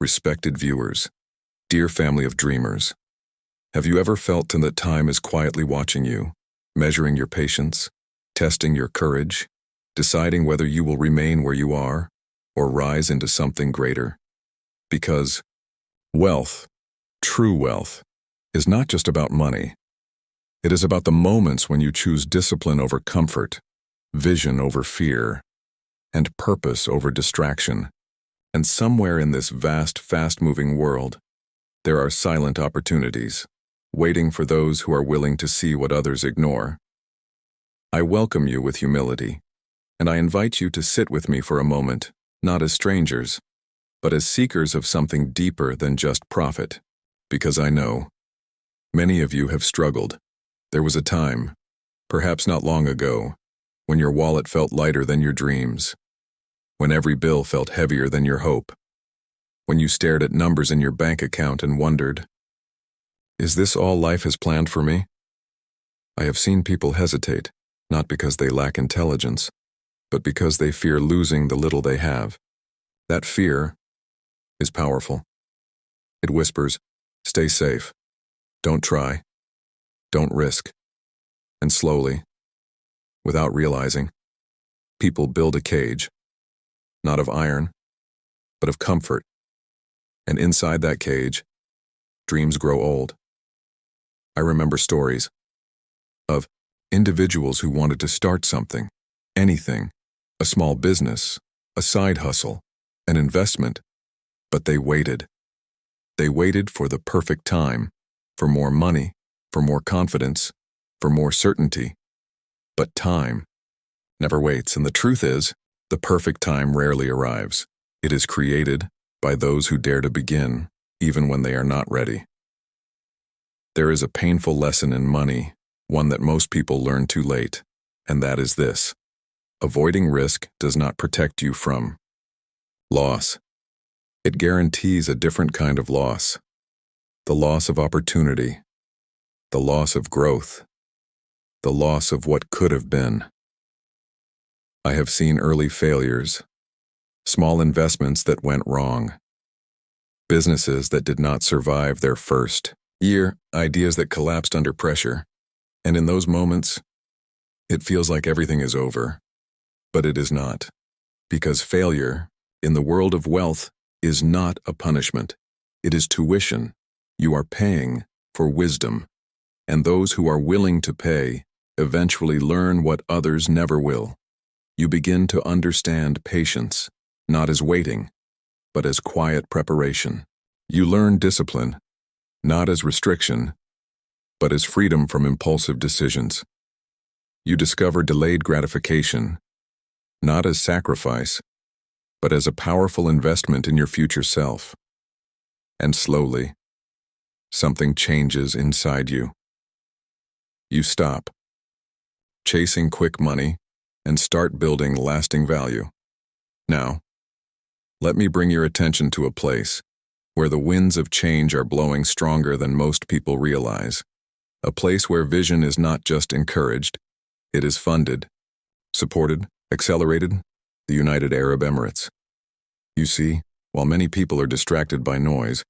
respected viewers, dear family of dreamers. Have you ever felt that time is quietly watching you, measuring your patience, testing your courage, deciding whether you will remain where you are or rise into something greater? Because wealth, true wealth, is not just about money. It is about the moments when you choose discipline over comfort, vision over fear, and purpose over distraction. And somewhere in this vast, fast-moving world, there are silent opportunities, waiting for those who are willing to see what others ignore. I welcome you with humility, and I invite you to sit with me for a moment, not as strangers, but as seekers of something deeper than just profit. Because I know many of you have struggled. There was a time, perhaps not long ago, when your wallet felt lighter than your dreams, when every bill felt heavier than your hope, when you stared at numbers in your bank account and wondered, is this all life has planned for me? I have seen people hesitate, not because they lack intelligence, but because they fear losing the little they have. That fear is powerful. It whispers, stay safe, don't try, don't risk. And slowly, without realizing, people build a cage, not of iron, but of comfort. And inside that cage, dreams grow old. I remember stories of individuals who wanted to start something, anything, a small business, a side hustle, an investment, but they waited. They waited for the perfect time, for more money, for more confidence, for more certainty. But time never waits, and the truth is, the perfect time rarely arrives. It is created by those who dare to begin, even when they are not ready. There is a painful lesson in money, one that most people learn too late, and that is this: avoiding risk does not protect you from loss. It guarantees a different kind of loss: the loss of opportunity, the loss of growth, the loss of what could have been. I have seen early failures, small investments that went wrong, businesses that did not survive their first year, ideas that collapsed under pressure. And in those moments, it feels like everything is over. But it is not. Because failure, in the world of wealth, is not a punishment. It is tuition. You are paying for wisdom. And those who are willing to pay eventually learn what others never will. You begin to understand patience, not as waiting, but as quiet preparation. You learn discipline, not as restriction, but as freedom from impulsive decisions. You discover delayed gratification, not as sacrifice, but as a powerful investment in your future self. And slowly, something changes inside you. You stop chasing quick money and start building lasting value. Now, let me bring your attention to a place where the winds of change are blowing stronger than most people realize. A place where vision is not just encouraged, it is funded, supported, accelerated: the United Arab Emirates. You see, while many people are distracted by noise,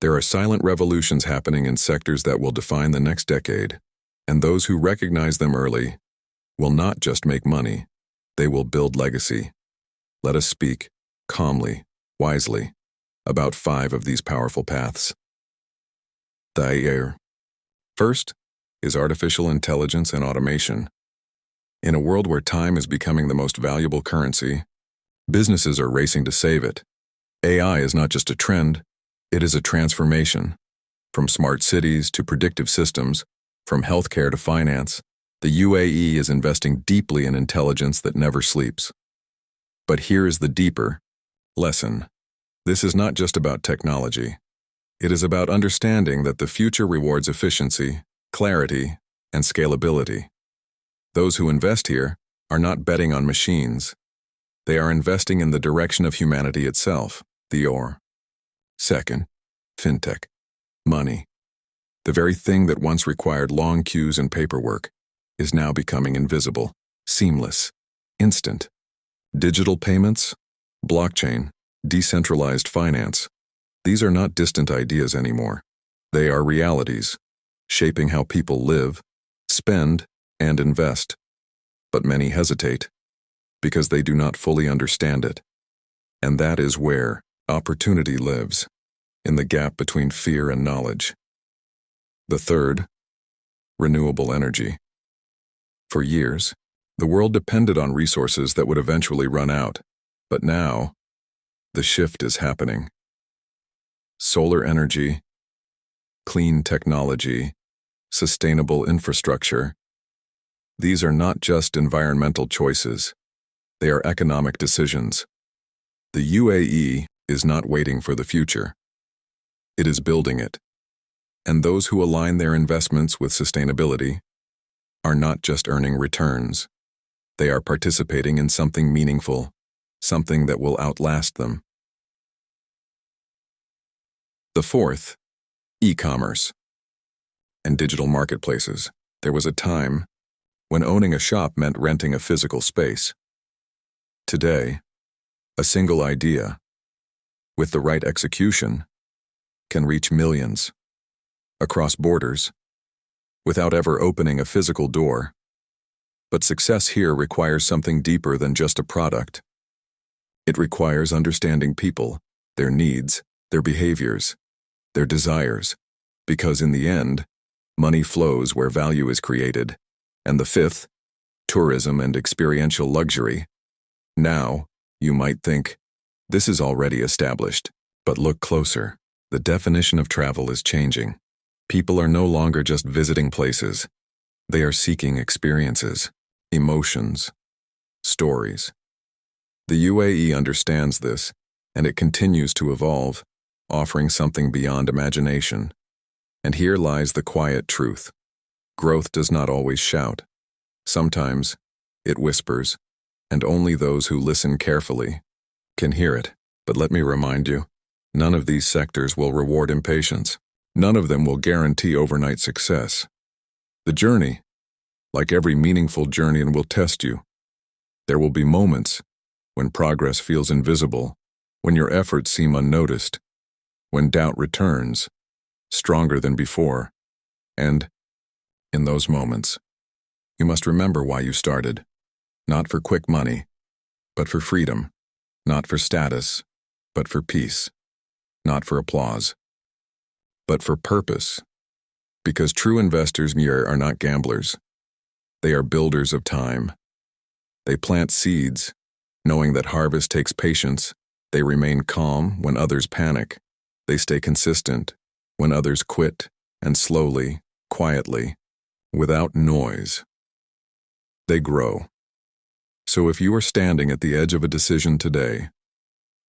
there are silent revolutions happening in sectors that will define the next decade, and those who recognize them early will not just make money, they will build legacy. Let us speak, calmly, wisely, about 5 of these powerful paths. The first is artificial intelligence and automation. In a world where time is becoming the most valuable currency, businesses are racing to save it. AI is not just a trend, it is a transformation. From smart cities to predictive systems, from healthcare to finance, the UAE is investing deeply in intelligence that never sleeps. But here is the deeper lesson. This is not just about technology. It is about understanding that the future rewards efficiency, clarity, and scalability. Those who invest here are not betting on machines. They are investing in the direction of humanity itself, the or. Second, Fintech. Money. The very thing that once required long queues and paperwork is now becoming invisible, seamless, instant. Digital payments, blockchain, Decentralized finance. These are not distant ideas anymore. They are realities, shaping how people live, spend, and invest. But many hesitate because they do not fully understand it. And that is where opportunity lives, in the gap between fear and knowledge. The third, renewable energy. For years, the world depended on resources that would eventually run out. But now, the shift is happening. Solar energy, clean technology, sustainable infrastructure. These are not just environmental choices. They are economic decisions. The UAE is not waiting for the future. It is building it. And those who align their investments with sustainability are not just earning returns. They are participating in something meaningful, something that will outlast them. The fourth, e-commerce and digital marketplaces. There was a time when owning a shop meant renting a physical space. Today, a single idea, with the right execution, can reach millions across borders without ever opening a physical door. But success here requires something deeper than just a product. It requires understanding people, their needs, their behaviors, their desires, because in the end, money flows where value is created. And the fifth, tourism and experiential luxury. Now, you might think, this is already established. But look closer. The definition of travel is changing. People are no longer just visiting places. They are seeking experiences, emotions, stories. The UAE understands this, and it continues to evolve, offering something beyond imagination. And here lies the quiet truth. Growth does not always shout. Sometimes, it whispers, and only those who listen carefully can hear it. But let me remind you, none of these sectors will reward impatience. None of them will guarantee overnight success. The journey, like every meaningful journey, will test you. There will be moments when progress feels invisible, when your efforts seem unnoticed, when doubt returns, stronger than before. And, in those moments, you must remember why you started. Not for quick money, but for freedom. Not for status, but for peace. Not for applause, but for purpose. Because true investors here are not gamblers. They are builders of time. They plant seeds, knowing that harvest takes patience. They remain calm when others panic. They stay consistent when others quit, and slowly, quietly, without noise, they grow. So if you are standing at the edge of a decision today,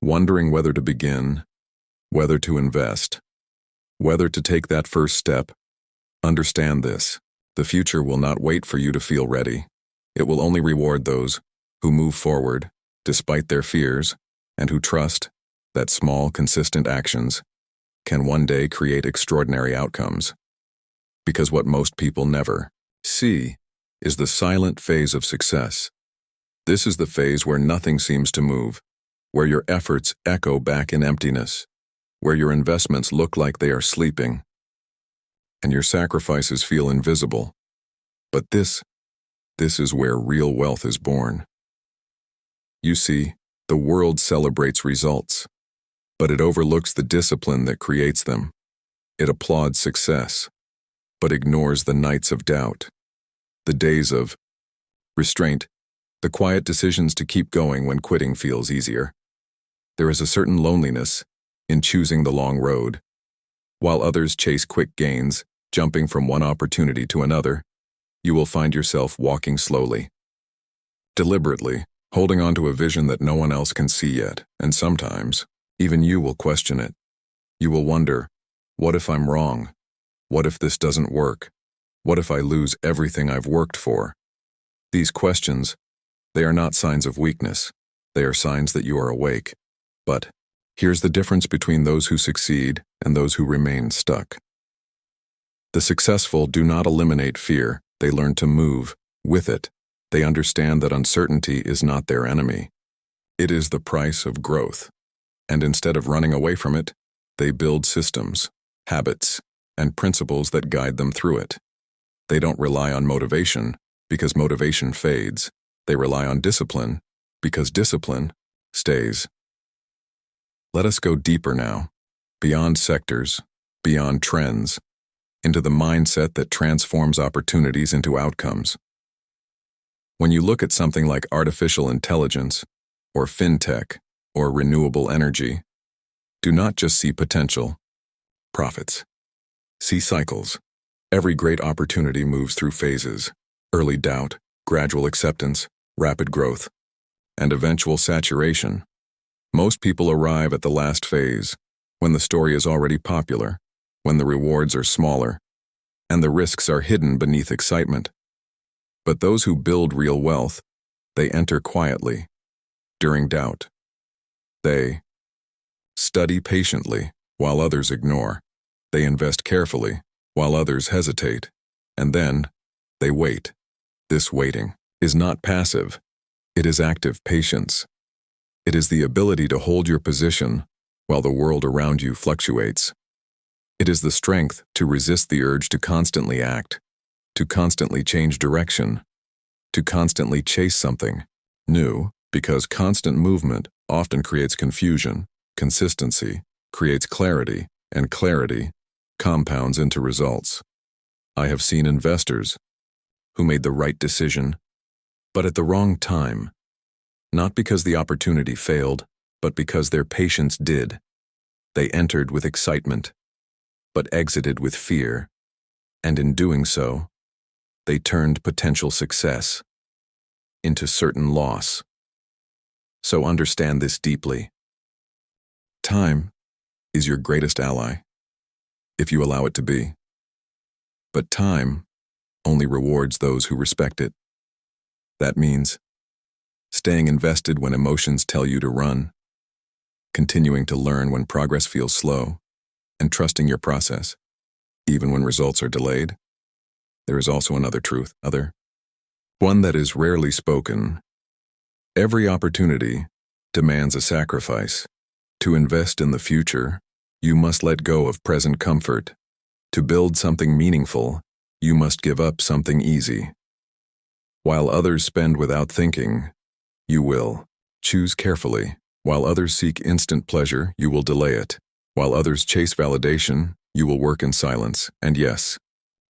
wondering whether to begin, whether to invest, whether to take that first step, understand this. The future will not wait for you to feel ready. It will only reward those who move forward, despite their fears, and who trust that small, consistent actions can one day create extraordinary outcomes. Because what most people never see is the silent phase of success. This is the phase where nothing seems to move, where your efforts echo back in emptiness, where your investments look like they are sleeping, and your sacrifices feel invisible. But this is where real wealth is born. You see, the world celebrates results, but it overlooks the discipline that creates them. It applauds success, but ignores the nights of doubt, the days of restraint, the quiet decisions to keep going when quitting feels easier. There is a certain loneliness in choosing the long road. While others chase quick gains, jumping from one opportunity to another, you will find yourself walking slowly, deliberately, holding on to a vision that no one else can see yet, and sometimes, even you will question it. You will wonder, what if I'm wrong? What if this doesn't work? What if I lose everything I've worked for? These questions, they are not signs of weakness. They are signs that you are awake. But here's the difference between those who succeed and those who remain stuck. The successful do not eliminate fear. They learn to move with it. They understand that uncertainty is not their enemy. It is the price of growth. And instead of running away from it, they build systems, habits, and principles that guide them through it. They don't rely on motivation, because motivation fades. They rely on discipline, because discipline stays. Let us go deeper now, beyond sectors, beyond trends, into the mindset that transforms opportunities into outcomes. When you look at something like artificial intelligence, or Fintech, or renewable energy, do not just see potential, profits. See cycles. Every great opportunity moves through phases: early doubt, gradual acceptance, rapid growth, and eventual saturation. Most people arrive at the last phase, when the story is already popular, when the rewards are smaller, and the risks are hidden beneath excitement. But those who build real wealth, they enter quietly, during doubt. They study patiently, while others ignore. They invest carefully, while others hesitate. And then, they wait. This waiting is not passive. It is active patience. It is the ability to hold your position while the world around you fluctuates. It is the strength to resist the urge to constantly act, to constantly change direction, to constantly chase something new, because constant movement often creates confusion, consistency creates clarity, and clarity compounds into results. I have seen investors who made the right decision, but at the wrong time, not because the opportunity failed, but because their patience did. They entered with excitement, but exited with fear, and in doing so, they turned potential success into certain loss. So understand this deeply. Time is your greatest ally, if you allow it to be. But time only rewards those who respect it. That means staying invested when emotions tell you to run, continuing to learn when progress feels slow, and trusting your process, even when results are delayed. There is also another truth, one that is rarely spoken. Every opportunity demands a sacrifice. To invest in the future, you must let go of present comfort. To build something meaningful, you must give up something easy. While others spend without thinking, you will choose carefully. While others seek instant pleasure, you will delay it. While others chase validation, you will work in silence. And yes,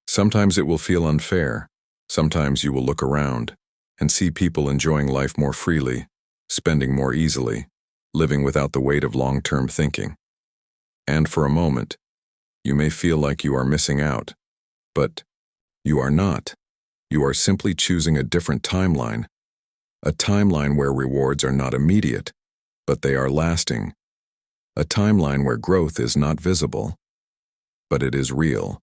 sometimes it will feel unfair. Sometimes you will look around and see people enjoying life more freely, spending more easily, living without the weight of long-term thinking. And for a moment, you may feel like you are missing out. But you are not. You are simply choosing a different timeline. A timeline where rewards are not immediate, but they are lasting. A timeline where growth is not visible, but it is real.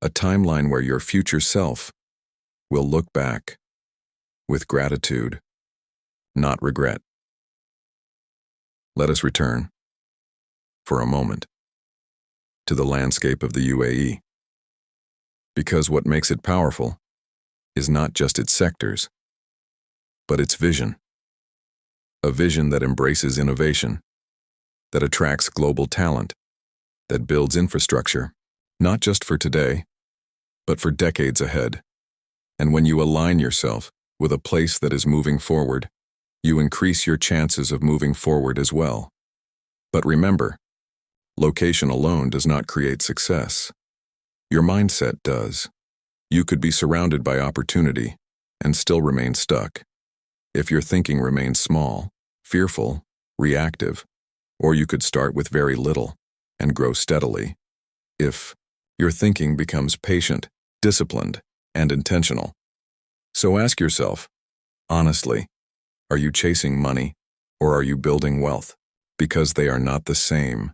A timeline where your future self will look back with gratitude, not regret. Let us return, for a moment, to the landscape of the UAE. Because what makes it powerful is not just its sectors, but its vision. A vision that embraces innovation, that attracts global talent, that builds infrastructure, not just for today, but for decades ahead. And when you align yourself with a place that is moving forward, you increase your chances of moving forward as well. But remember, location alone does not create success. Your mindset does. You could be surrounded by opportunity and still remain stuck if your thinking remains small, fearful, reactive, or you could start with very little and grow steadily if your thinking becomes patient, disciplined, and intentional. So ask yourself, honestly, are you chasing money or are you building wealth? Because they are not the same.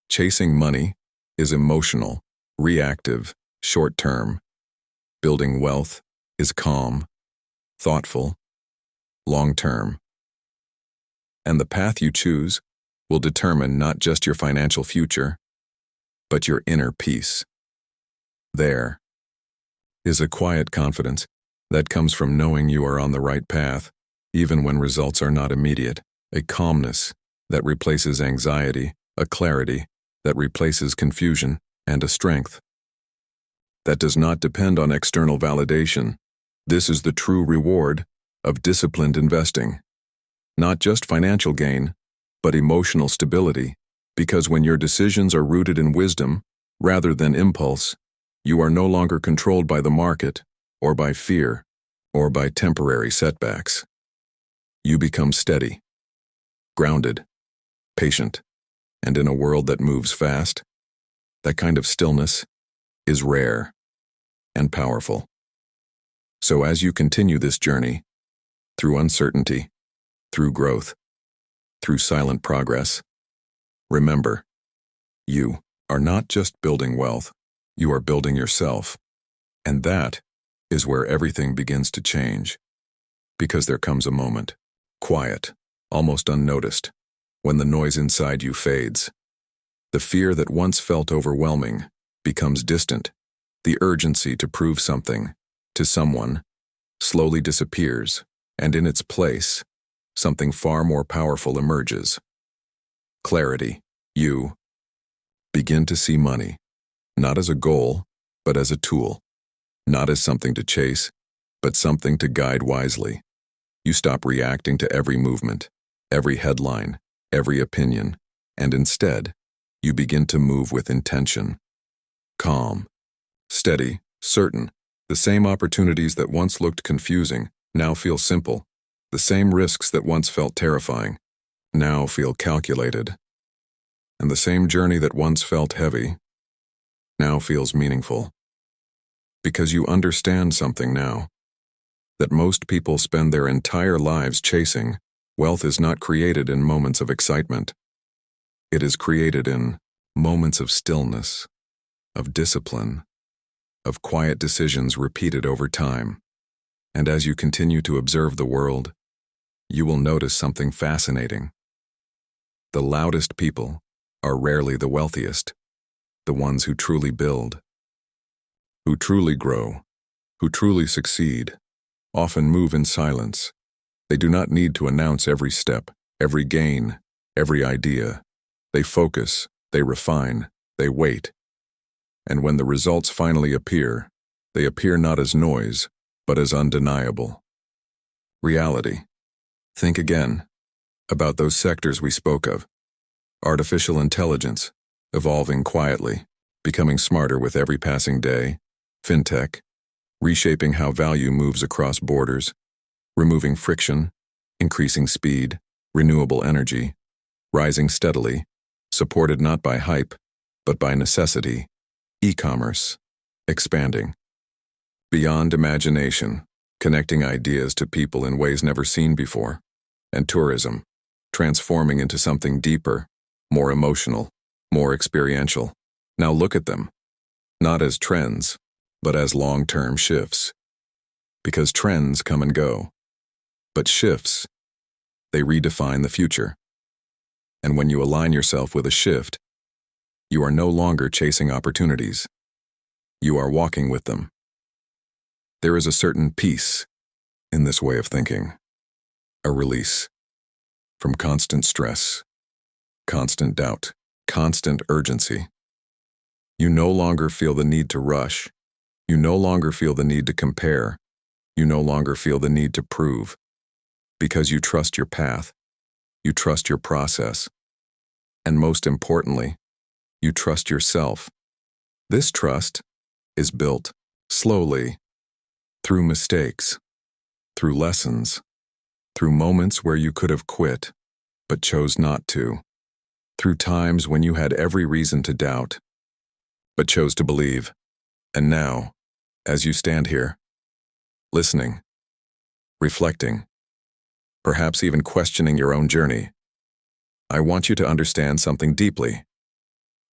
Chasing money is emotional, reactive, short-term. Building wealth is calm, thoughtful, long-term. And the path you choose will determine not just your financial future, but your inner peace. There is a quiet confidence that comes from knowing you are on the right path, even when results are not immediate, a calmness that replaces anxiety, a clarity that replaces confusion, and a strength that does not depend on external validation. This is the true reward of disciplined investing. Not just financial gain, but emotional stability, because when your decisions are rooted in wisdom rather than impulse, you are no longer controlled by the market, or by fear, or by temporary setbacks. You become steady, grounded, patient, and in a world that moves fast, that kind of stillness is rare and powerful. So as you continue this journey, through uncertainty, through growth, through silent progress, remember, you are not just building wealth, you are building yourself. And that is where everything begins to change. Because there comes a moment, quiet, almost unnoticed, when the noise inside you fades. The fear that once felt overwhelming becomes distant. The urgency to prove something to someone slowly disappears, and in its place, something far more powerful emerges. Clarity. You begin to see money, not as a goal, but as a tool. Not as something to chase, but something to guide wisely. You stop reacting to every movement, every headline, every opinion, and instead, you begin to move with intention. Calm, steady, certain. The same opportunities that once looked confusing now feel simple. The same risks that once felt terrifying now feel calculated. And the same journey that once felt heavy now feels meaningful. Because you understand something now, that most people spend their entire lives chasing. Wealth is not created in moments of excitement. It is created in moments of stillness, of discipline, of quiet decisions repeated over time. And as you continue to observe the world, you will notice something fascinating. The loudest people are rarely the wealthiest, the ones who truly build, who truly grow, who truly succeed, often move in silence. They do not need to announce every step, every gain, every idea. They focus, they refine, they wait. And when the results finally appear, they appear not as noise, but as undeniable reality. Think again about those sectors we spoke of. Artificial intelligence, evolving quietly, becoming smarter with every passing day. Fintech, reshaping how value moves across borders, removing friction, increasing speed. Renewable energy, rising steadily, supported not by hype, but by necessity. E-commerce, expanding. Beyond imagination, connecting ideas to people in ways never seen before. And tourism, transforming into something deeper, more emotional, more experiential. Now look at them, not as trends, but as long-term shifts. Because trends come and go, but shifts, they redefine the future. And when you align yourself with a shift, you are no longer chasing opportunities. You are walking with them. There is a certain peace in this way of thinking, a release from constant stress, constant doubt, constant urgency. You no longer feel the need to rush. You no longer feel the need to compare. You no longer feel the need to prove. Because you trust your path, you trust your process, and most importantly, you trust yourself. This trust is built slowly, through mistakes, through lessons, through moments where you could have quit, but chose not to, through times when you had every reason to doubt, but chose to believe. And now, as you stand here, listening, reflecting, perhaps even questioning your own journey, I want you to understand something deeply.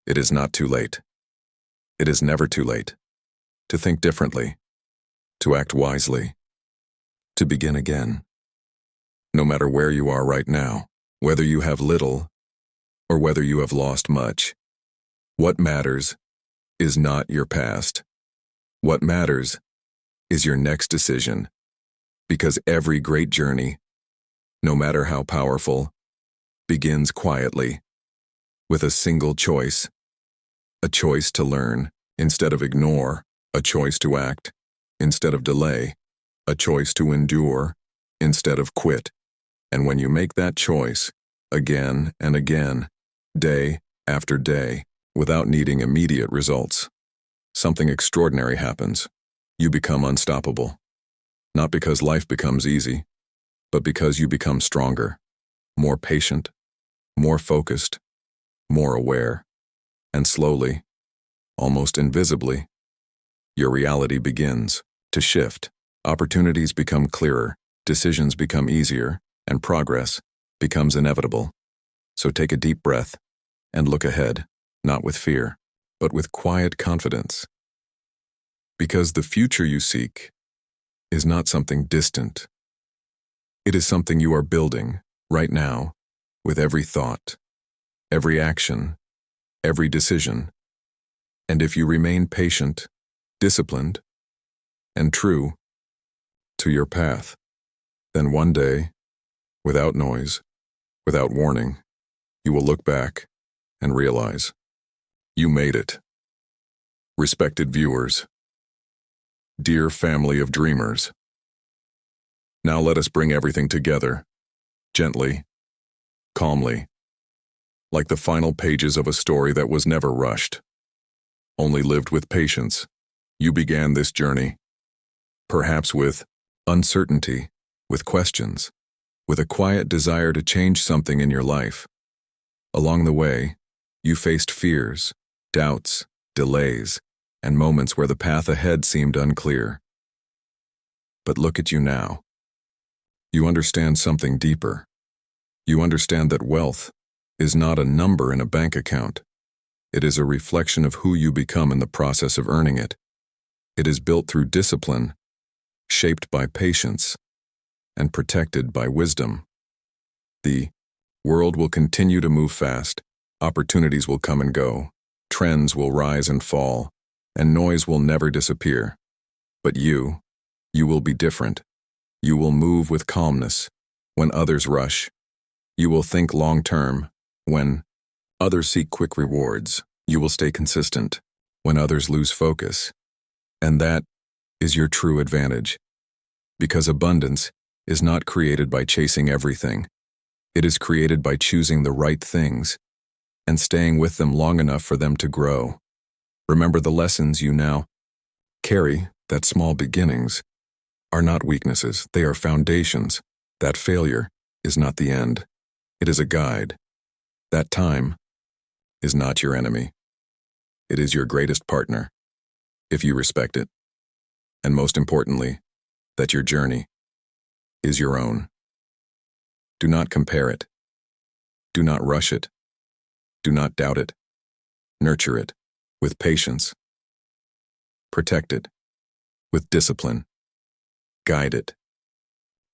It is not too late. It is never too late to think differently, to act wisely, to begin again. No matter where you are right now, whether you have little or whether you have lost much, what matters is not your past. What matters is your next decision, because every great journey, no matter how powerful, begins quietly, with a single choice. A choice to learn instead of ignore, a choice to act instead of delay, a choice to endure instead of quit. And when you make that choice, again and again, day after day, without needing immediate results, something extraordinary happens. You become unstoppable. Not because life becomes easy, but because you become stronger, more patient, more focused, more aware. And slowly, almost invisibly, your reality begins to shift. Opportunities become clearer, decisions become easier, and progress becomes inevitable. So take a deep breath and look ahead, not with fear, but with quiet confidence. Because the future you seek is not something distant. It is something you are building right now with every thought, every action, every decision. And if you remain patient, disciplined, and true to your path, then one day, without noise, without warning, you will look back and realize you made it. Respected viewers, dear family of dreamers, now let us bring everything together, gently, calmly, like the final pages of a story that was never rushed, only lived with patience. You began this journey, perhaps with uncertainty, with questions, with a quiet desire to change something in your life. Along the way, you faced fears, doubts, delays, and moments where the path ahead seemed unclear. But look at you now. You understand something deeper. You understand that wealth is not a number in a bank account. It is a reflection of who you become in the process of earning it. It is built through discipline, shaped by patience, and protected by wisdom. The world will continue to move fast, opportunities will come and go, trends will rise and fall, and noise will never disappear. But you will be different. You will move with calmness when others rush. You will think long-term when others seek quick rewards. You will stay consistent when others lose focus. And that is your true advantage. Because abundance is not created by chasing everything. It is created by choosing the right things and staying with them long enough for them to grow. Remember the lessons you now carry, that small beginnings are not weaknesses, they are foundations. That failure is not the end. It is a guide. That time is not your enemy. It is your greatest partner, if you respect it. And most importantly, that your journey is your own. Do not compare it. Do not rush it. Do not doubt it. Nurture it with patience. Protect it with discipline. Guide it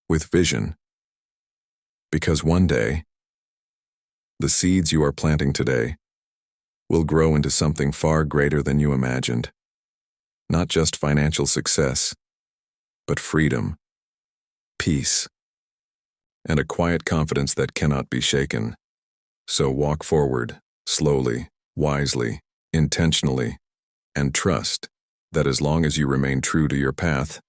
with vision. Because one day, the seeds you are planting today will grow into something far greater than you imagined. Not just financial success, but freedom, peace, and a quiet confidence that cannot be shaken. So walk forward, slowly, wisely, intentionally, and trust that as long as you remain true to your path,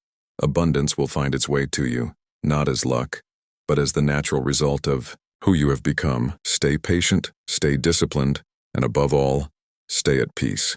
abundance will find its way to you, not as luck, but as the natural result of who you have become. Stay patient, stay disciplined, and above all, stay at peace.